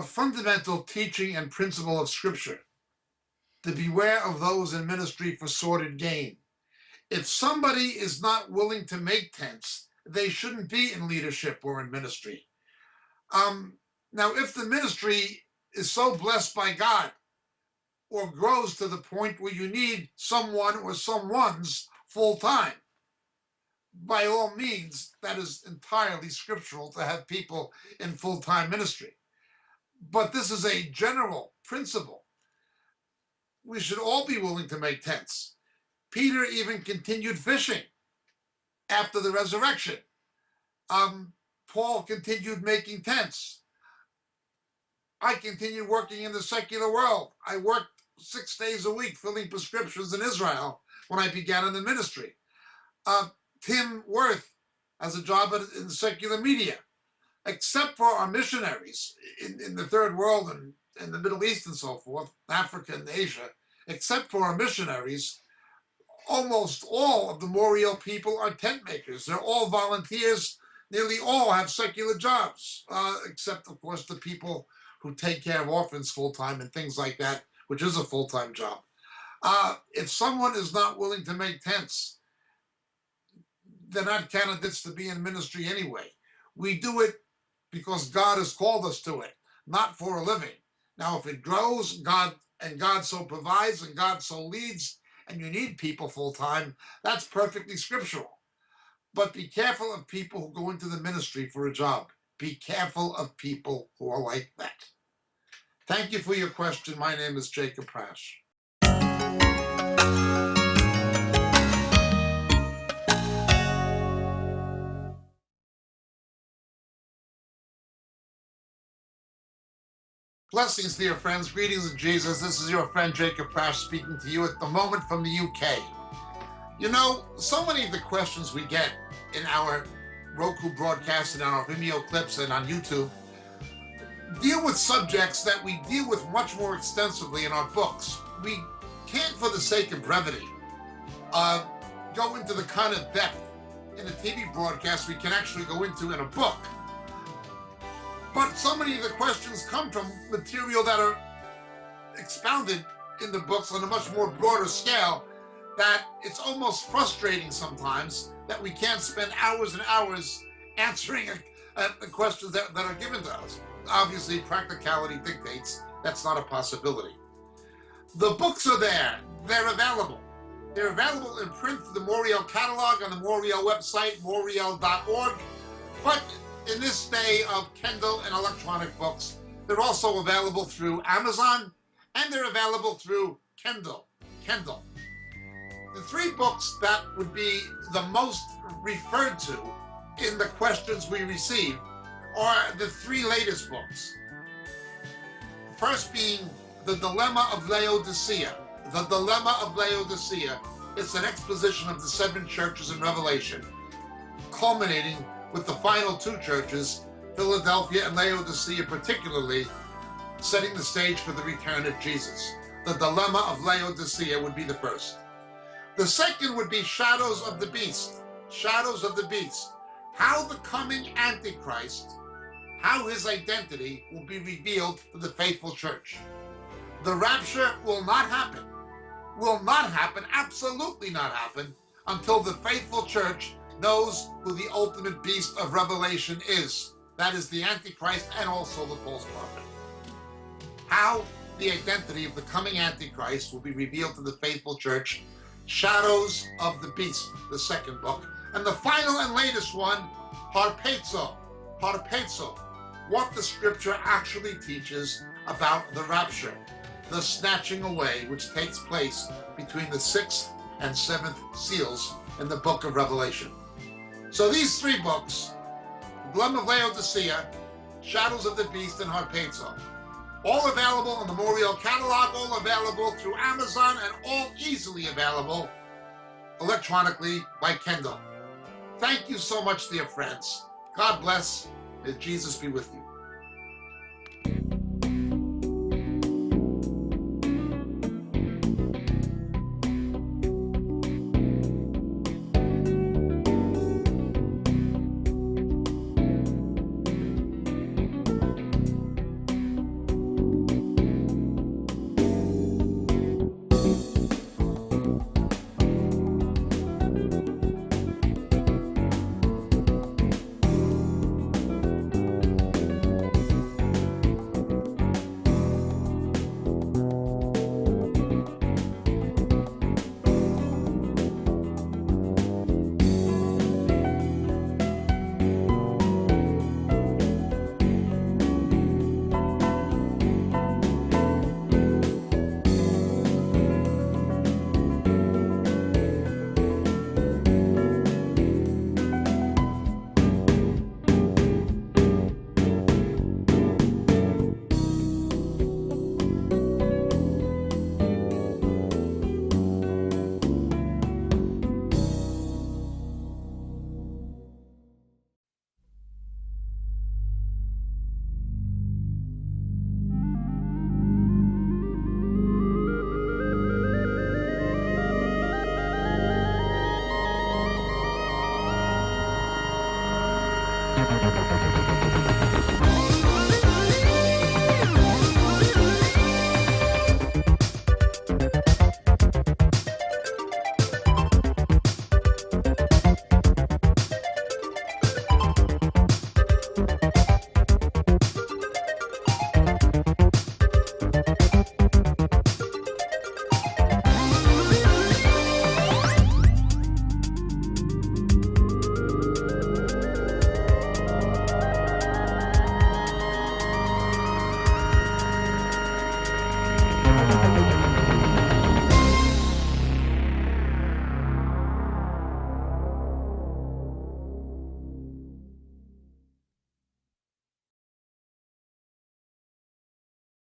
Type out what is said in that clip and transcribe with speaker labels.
Speaker 1: a fundamental teaching and principle of Scripture to beware of those in ministry for sordid gain. If somebody is not willing to make tents, they shouldn't be in leadership or in ministry. Now, if the ministry is so blessed by God or grows to the point where you need someone or someone's full time, by all means, that is entirely scriptural to have people in full-time ministry. But this is a general principle. We should all be willing to make tents. Peter even continued fishing after the resurrection. Paul continued making tents. I continued working in the secular world. I worked 6 days a week filling prescriptions in Israel when I began in the ministry. Tim Worth has a job in the secular media. Except for our missionaries in the third world and in the Middle East and so forth, Africa and Asia, except for our missionaries, almost all of the Moriel people are tent makers. They're all volunteers. Nearly all have secular jobs, except, of course, the people who take care of orphans full-time and things like that, which is a full-time job. If someone is not willing to make tents, they're not candidates to be in ministry anyway. We do it because God has called us to it, not for a living. Now, if it grows, God so provides and God so leads, and you need people full-time, that's perfectly scriptural. But be careful of people who go into the ministry for a job. Be careful of people who are like that. Thank you for your question. My name is Jacob Prasch. Blessings, dear friends. Greetings in Jesus. This is your friend Jacob Prasch speaking to you at the moment from the UK. You know, so many of the questions we get in our Roku broadcast and on our Vimeo clips and on YouTube deal with subjects that we deal with much more extensively in our books. We can't, for the sake of brevity, go into the kind of depth in a TV broadcast we can actually go into in a book. But so many of the questions come from material that are expounded in the books on a much more broader scale that it's almost frustrating sometimes that we can't spend hours and hours answering the questions that are given to us. Obviously, practicality dictates that's not a possibility. The books are there. They're available. They're available in print through the Moriel catalog on the Moriel website, moriel.org. But in this day of Kindle and electronic books, they're also available through Amazon and they're available through Kindle. The 3 books that would be the most referred to in the questions we receive are the 3 latest books. The first being The Dilemma of Laodicea. The Dilemma of Laodicea. It's an exposition of the 7 churches in Revelation, culminating with the final 2 churches, Philadelphia and Laodicea particularly, setting the stage for the return of Jesus. The Dilemma of Laodicea would be the first. The second would be Shadows of the Beast. Shadows of the Beast. How the coming Antichrist, how his identity will be revealed to the faithful church. The rapture will not happen. Will not happen, absolutely not happen, until the faithful church knows who the ultimate beast of Revelation is. That is the Antichrist and also the false prophet. How the identity of the coming Antichrist will be revealed to the faithful church. Shadows of the Beast, the second book. And the final and latest one, Harpazo. Harpazo. What the scripture actually teaches about the rapture, the snatching away which takes place between the 6th and 7th seals in the book of Revelation. So these 3 books, The Dilemma of Laodicea, Shadows of the Beast, and Harpazo, all available in the Moriel catalog, all available through Amazon, and all easily available electronically by Kindle. Thank you so much, dear friends. God bless. May Jesus be with you.